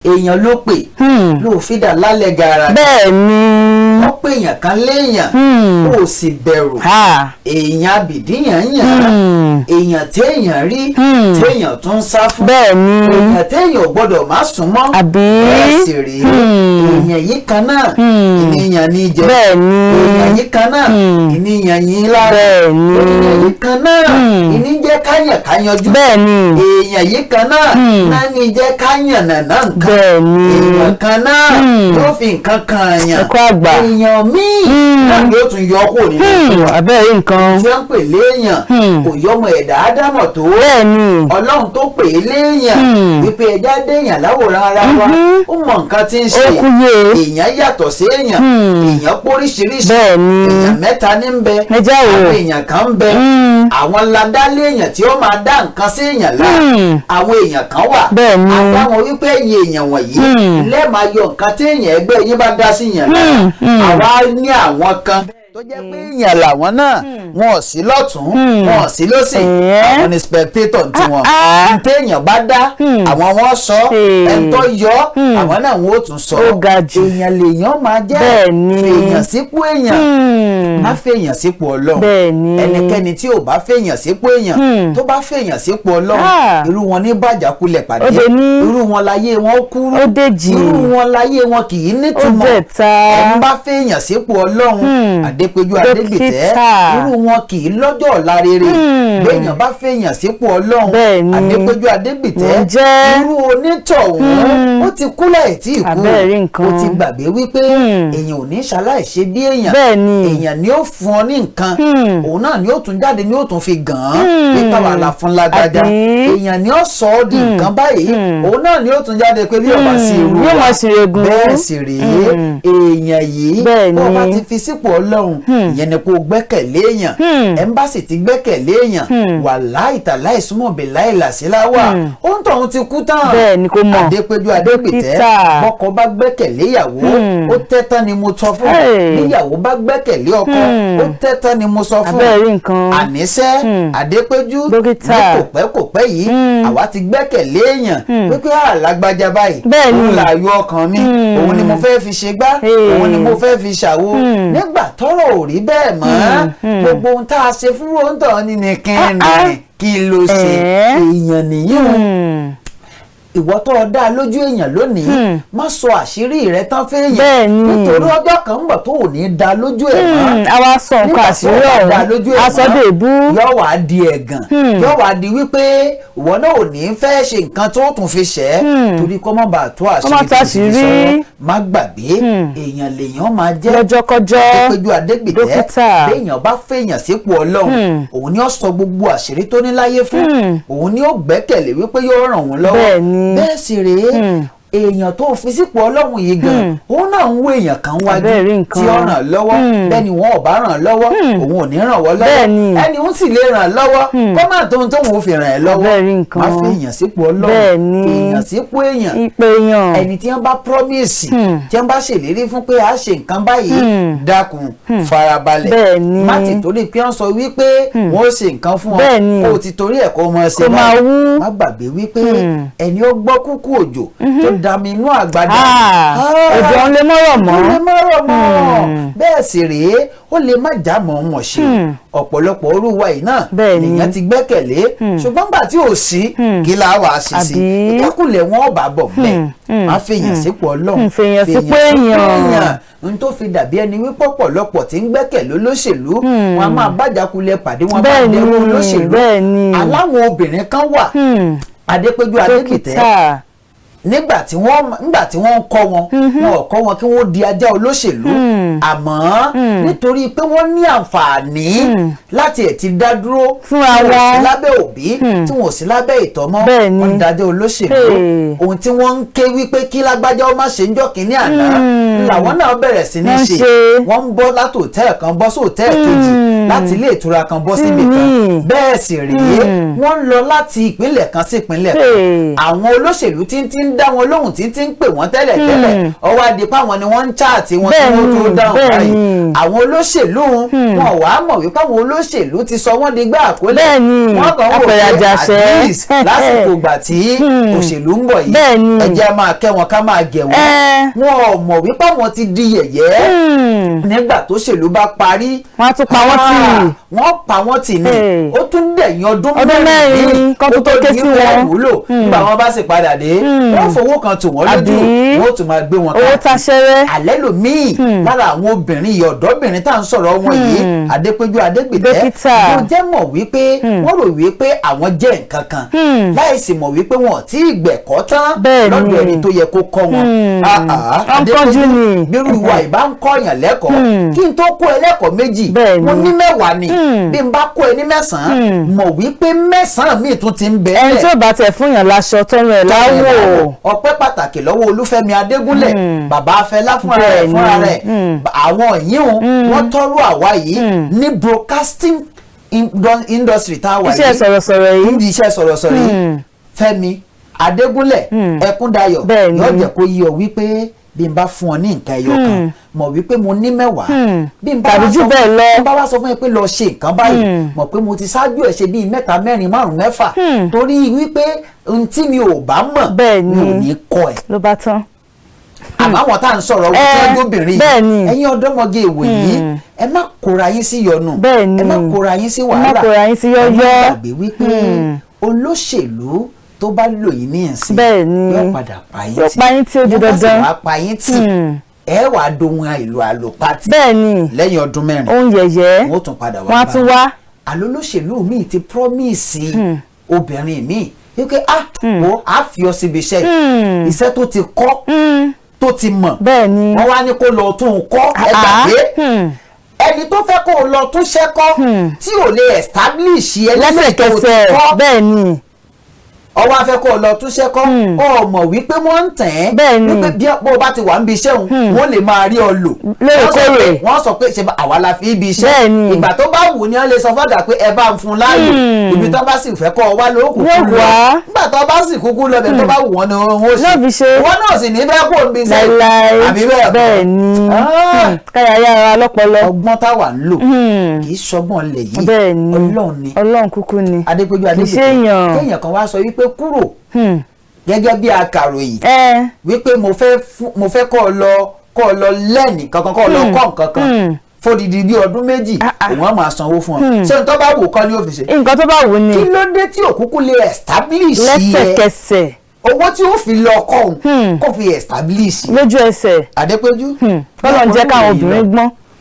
èèyàn ló pè ló fi dà lálẹ́ gara. bẹ́ẹ̀ ni. wọ́n pè èèyàn kan léèyàn ó sì bẹ̀rù èèyàn àbìdíyàn yàn èèyàn téèyàn rí téèyàn tún sá fún. bẹ́ẹ̀ ni. èèyàn téèyàn ò gbọ́dọ̀ má sún mọ́. àbí. bẹ́ẹ̀ sì rí èèyàn yìí kan náà ìníyàn ní jẹ. bẹ́ẹ̀ ni. èèyàn yìí kan náà ìníyàn yìí lára. bẹ́ẹ̀ ni. èèyàn yìí kan náà ìníjẹ́ káyàn káyanjú. bẹ́ẹ̀ ni. èèyàn yìí kan náà náà ní jẹ́ káyàn nàná nǹkan. bẹ́ẹ̀ ni. èèyàn kan náà yóò fi nǹkan kan àyàn. ẹ̀kọ́ àgbà. èèyàn míì náà yóò tún yọ kó nínú ìtura. abẹ́rẹ́ nǹkan. tí wọ́n pè léèyàn kò yọmọ ẹ̀dá ádámọ̀ tó. bẹ́ẹ̀ ni. ọlọ́run tó pè é léèyàn wípé ẹja déèyàn láwòrán ara wa ó mọ nǹkan tí ń ṣe. ó kúyè. èèyàn yàtọ̀ sí èèyàn èèyàn póríṣiríṣi. bẹ́ẹ̀ ni. èèyàn mẹ́ta ní ń bẹ. ẹja wo. àwọn èèyàn kan ń bẹ. àwọn ladá léèyàn tí ó máa dá nǹkan sí èèyàn láà. àwọn èèyàn kan wà. bẹ́ẹ̀ ni. àtàwọn wípé ẹ̀yin èèyàn wọ̀nyí lẹ́ẹ̀máa yọ nǹkan tí èèyàn ẹgbẹ́ yín bá dá sí yàn láà. àwa ní àwọn kan tó jẹ́ pé èèyàn làwọn náà wọn ò sí lọ́tún wọn ò sí lọ́sì àwọn ni spectator tiwọn téèyàn bá dá àwọn wọn sọ ẹni tó yọ àwọn náà wọn ò tún sọ èèyàn lèèyàn máa jẹ́ fèèyàn sípò èèyàn má fèèyàn sípò ọlọ́run ẹnikẹ́ni tí ò bá fèèyàn sípò èèyàn tó bá fèèyàn sípò ọlọ́run irú wọn ní bàjákulẹ̀ pàdé irú wọn láyé wọn kúrú irú wọn láyé wọn kì í nítumọ̀ ẹ̀ ń bá fèèyàn sípò ọlọ́run Adépéjú Adégbìtẹ́ irú wọn kì í lọ́jọ́ ọ̀la rere béèyàn bá fèèyàn sípò ọlọ́run Adépéjú Adégbìtẹ́ irú onítọ̀hún ó ti kú láì tí ì kú ó ti gbàgbé wípé èèyàn ò ní ṣaláìṣe bí èèyàn ni ó fún ọ ní nǹkan òun náà ni ó tún jáde ni ó tún fi gàn án pé káwa la fún lágbájá èèyàn ni ó sọ ọ́ di nǹkan báyìí òun náà ni ó tún jáde pé bí ọba sí irú wa bẹ́ẹ̀ sì rèé èèyàn yìí bó bá ti fi sípò ọlọ́run ìyẹn ni kó gbẹ́kẹ̀lé èèyàn ẹ̀ńbàsì ti gbẹ́kẹ̀lé èèyàn wàláhì tàláhì súnmọ́ bíláhì làṣíláwà ó ń tọ̀hún ti kú tán Adépéjú Adégbìtẹ́ bọ́kọ bá gbẹ́kẹ̀lé ìyàwó ó tẹ́tán ni mo sọ fún níyàwó bá gbẹ́kẹ̀lé ọkọ ó tẹ́tán ni mo sọ fún àníṣẹ́ Adépéjú ní kò pẹ́ yìí àwa ti gbẹ́kẹ̀lé èèyàn wípé àlágbájá báyìí òun làyò ọkàn mi òun ni mo fẹ́ fi ṣe gbá òun ni mo fẹ́ fi ṣàwo nígbà tọ́rọ̀ ò rí bẹ́ẹ̀ mọ́ gbogbo ohun tá a ṣe fún ròǹtọ̀ ní nìkan kí ló ṣe èèyàn nìyí ìwọ tó o dá lójú èèyàn lónìí má sọ àṣírí rẹ tán fẹ́yàn nítorí ọjọ́ kan ń bọ̀ tó ò ní dá lójú ẹ̀ mọ́ àwa sọ nǹkan àṣírí ọ̀hún aṣọ́dẹ̀ ìbú yóò wá di ẹ̀gàn yóò wá di wípé ìwọ náà ò ní fẹ́ ṣe nǹkan tó tún fi ṣẹ́ torí kó má bàa tó àṣírí tó fi sọ̀rọ̀ má gbàgbé èèyàn lèèyàn máa jẹ́ lọ́jọ́kọ́jọ́ Adépéjú Adégbìtẹ́ béèyàn bá fèèyàn sípò ọlọ́run òun ni ó sọ gbogbo àṣírí tó ní láyé fún òun ni ó gbẹ́kẹ̀lé wípé yóò ràn wọ́n lọ́wọ́ bẹ́ẹ̀ sì rèé èèyàn tó fi sípò ọlọ́run yìí gan òun náà ń wo èèyàn kan wájú tí ó ràn lọ́wọ́ bẹ́ẹ̀ni wọn ò bá ràn lọ́wọ́ òun ò ní ràn wọ́n lọ́wọ́ ẹni òun sì lè ràn lọ́wọ́ kó má tóun tóun ò fi ràn ẹ́ lọ́wọ́ má fi èèyàn sípò ọlọ́run èèyàn sípò èèyàn ẹni tí wọ́n bá promise tí wọ́n bá ṣèlérí fún pé a ṣe nǹkan báyìí dákun farabalẹ̀ má ti torí pé wọ́n sọ wípé wọ́n ó ṣe nǹkan fún ọ kó o ti torí ẹ̀ kó o mọ̀ ṣe má gbàgbé wípé ẹni ó gbọ́ kúkú òjò tó dami inú àgbàdo òjò ń lè mọ́rọ̀ mọ́ bẹ́ẹ̀ sì rèé ó lè má já mọ́ wọn ṣe ọ̀pọ̀lọpọ̀ orúwa yìí náà nìyẹn ti gbẹ́kẹ̀lé ṣùgbọ́n gbà tí ò sí kí la wà á ṣe sí ìkákùlẹ̀ wọn ọ̀bà bọ̀ bẹ́ẹ̀ má fèèyàn sípò ọlọ́run fèèyàn sípò èèyàn n tó fi dàbí ẹni wípé ọ̀pọ̀lọpọ̀ tí ń gbẹ́kẹ̀lé olóṣèlú wọn a máa bájákulẹ̀ pàdé wọn bá dẹrù olóṣèlú aláwọn obìnrin kan wà Adépéjú Adégbìtẹ́ nígbà tí wọ́n ń kọ́ wọn wọn ò kọ́ wọn kí wọ́n di ajá olóṣèlú àmọ́ nítorí pé wọ́n ní àǹfààní láti ẹ̀ ti dá dúró fúnra wọn tí wọ́n sí lábẹ́ òbí tí wọ́n sí lábẹ́ ìtọ́mọ́ wọ́n ń dájọ́ olóṣèlú ohun tí wọ́n ń ké wípé kí lágbájá ó má ṣe ń jọ́ kínní àná làwọn náà bẹ̀rẹ̀ sí ní ṣe wọ́n ń bọ́ láti hòtẹ́ẹ̀lì kan bọ́ sí hòtẹ́ẹ̀lì kejì láti ilé ìtura kan bọ́ síbi kan bẹ́ẹ̀ sì rèé wọ́n ń lọ láti ìpínlẹ̀ kan sí ìpínlẹ̀ kan àwọn olóṣèlú tí ń dá wọn lóhùn tí ń pè wọ́n tẹ́lẹ̀ ọwọ́ adìpá wọn ni wọ́n ń chaàtì wọn tí wọ́n tó dáhùn báyìí àwọn olóṣèlú wọn wàá mọ̀ wípé àwọn olóṣèlú ti sọ wọ́n di gbá àkólẹ̀ wọ́n kàn wò pé at least lásìkò ìgbà tí òṣèlú ń bọ̀ yìí ẹ jẹ́ máa kẹ́ wọn ká máa gẹ̀ wọ́n wọn ò mọ̀ wípé àwọn ti di yẹ̀yẹ́ nígbà tó ṣèlú bá parí wọ́n tún pa wọ́n tì wọ́n pa wọ́n tì ní ó tún dẹ̀yìn ọdún mẹ́rin kó tó ké sí wọn wúlò nígbà wọn bá sì padà dé wọ́n fowó kan tù wọ́n lójú wọ́n tún máa gbé wọn ká owó taṣẹ́rẹ́ alẹ́ lòmíì lára àwọn obìnrin yìí ọ̀dọ́bìnrin tá à ń sọ̀rọ̀ wọn yìí Adépéjú Adégbìtẹ́ wọ́n jẹ́ mọ̀ wípé wọ́n rò wípé àwọn jẹ́ nǹkan kan láìsí mọ̀ wípé wọn ò tí ì gbẹ̀kọ́ tán lọ́dọ̀ ẹni tó yẹ kó kọ́ wọn. Adépéjú bírú ìwà ìbá ń kọ́ yàn lẹ́kọ̀ọ́ kí n tó kó ẹ lẹ́kọ̀ọ́ méjì mo ní mẹ́wàá ni bí n bá kó ẹ ní mẹ́sàn-án mọ̀ wípé mẹ́sàn-án míì tún ti ń bẹ̀ẹ́. ẹni tó bá tẹ̀ fún yàn láṣọ tọrọ ẹ̀ láwò. ọpẹ́ pàtàkì lọ́wọ́ Olúfẹ́mi Adégúnlẹ̀ bàbá Fẹlá fúnra rẹ̀ àwọn yìí wọ́n tọ́rù àwa yìí ní broadcasting industry tá a wà yìí iṣẹ́ sọ̀rọ̀sọ̀rọ̀ yìí níbi iṣẹ́ sọ̀rọ̀sọ̀rọ̀ yìí Fẹ́mi Adégúnlẹ̀ Ẹkúndayọ̀ yóò jẹ́ kó yí ọ wípé bí n bá fún ọ ní nǹkan ẹyọ kan mọ̀ wípé mo ní mẹ́wàá bí n bá wá sọ fún ẹ pé lọ ṣe nǹkan báyìí mọ̀ pé mo ti ṣáájú ẹ̀ ṣe bíi mẹ́ta mẹ́rin márùn mẹ́fà torí wípé ohun tí mi ò bá mọ̀ mi ò ní kọ́ ẹ̀. ló bá tán. àmọ́ àwọn tá à ń sọ̀rọ̀ wọ́n tí wọ́n gbóbìnrin ẹ̀yin ọ̀dọ́mọge èwò yìí ẹ má kóra yín sí yọnu ẹ má kóra yín sí wàhálà ẹ má gbàgbé wípé olóṣèlú tó bá lò yín ní ìsìn yóò padà payín tí ó di dandan yóò wá payín tí ẹ wàá dohun ìlú àlòpàtì lẹ́yìn ọdún mẹ́rin ohun yẹ̀yẹ́ wọ́n tún padà wá bá alólóṣèlú míì ti promise obìnrin míì wípé a fi ọ síbi iṣẹ́ tó ti kọ́ tó ti mọ̀ wọ́n wá ní kó lọ tún un kọ́ ẹ gbàgbé ẹni tó fẹ́ kó lọ tún ṣẹ́kọ́ tí ò lè establish ẹlẹ́sẹ̀ tó ti kọ́ bẹ́ẹ̀ ni ọwọ́ afẹ́ kó lọ túnṣẹ́ kọ́ ọ mọ̀ wípé wọ́n ń tẹ̀ ẹ́ wípé bí bó bá ti wà ń bi iṣẹ́ òun wọ́n lè máa rí ọ lò wọ́n sọ pé ṣe àwa la fi ibi iṣẹ́ ìgbà tó bá wù ní wọ́n lè sọ fọ́dà pé ẹ bá ń fún láàyò ibi tó bá sì fẹ́ kọ́ ọ wá ló kúkú lọ nígbà tó bá sì kúkú lọ bẹ̀ tó bá wù wọ́n ni wọ́n ṣe wọ́n náà sì ní fẹ́ kó ń bi iṣẹ́ àbí bẹ́ẹ̀ ni káyà yára lọ́pọlọ ọgbọ́n táwa ń lò kì í ṣọgbọ́n lẹ̀ yìí Ọlọ́run ni Ọlọ́run kúkú ni Adépéjú Adégbìtẹ́ kéèyàn kan wá sọ wípé kúrò gẹ́gẹ́ bí akàròyìn wípé mo fẹ́ kọ́ ọ lọ lẹ́nì kankan kọ́ ọ lọ kọ́ nǹkan kan fódìdí bí ọdún méjì òun á máa sanwó fún ọ ṣé n tó bá wù kọ́ ni ó fi ṣe. nǹkan tó bá wù ni kí ló dé tí òkúkú lè establish lẹ́sẹ̀kẹsẹ̀ owó tí ó fi lọ kọ́ òun kó fi establish lójú ẹsẹ̀ Adépéjú bọ́lọ̀ ń jẹ́ káwọn obìnrin gbọ́n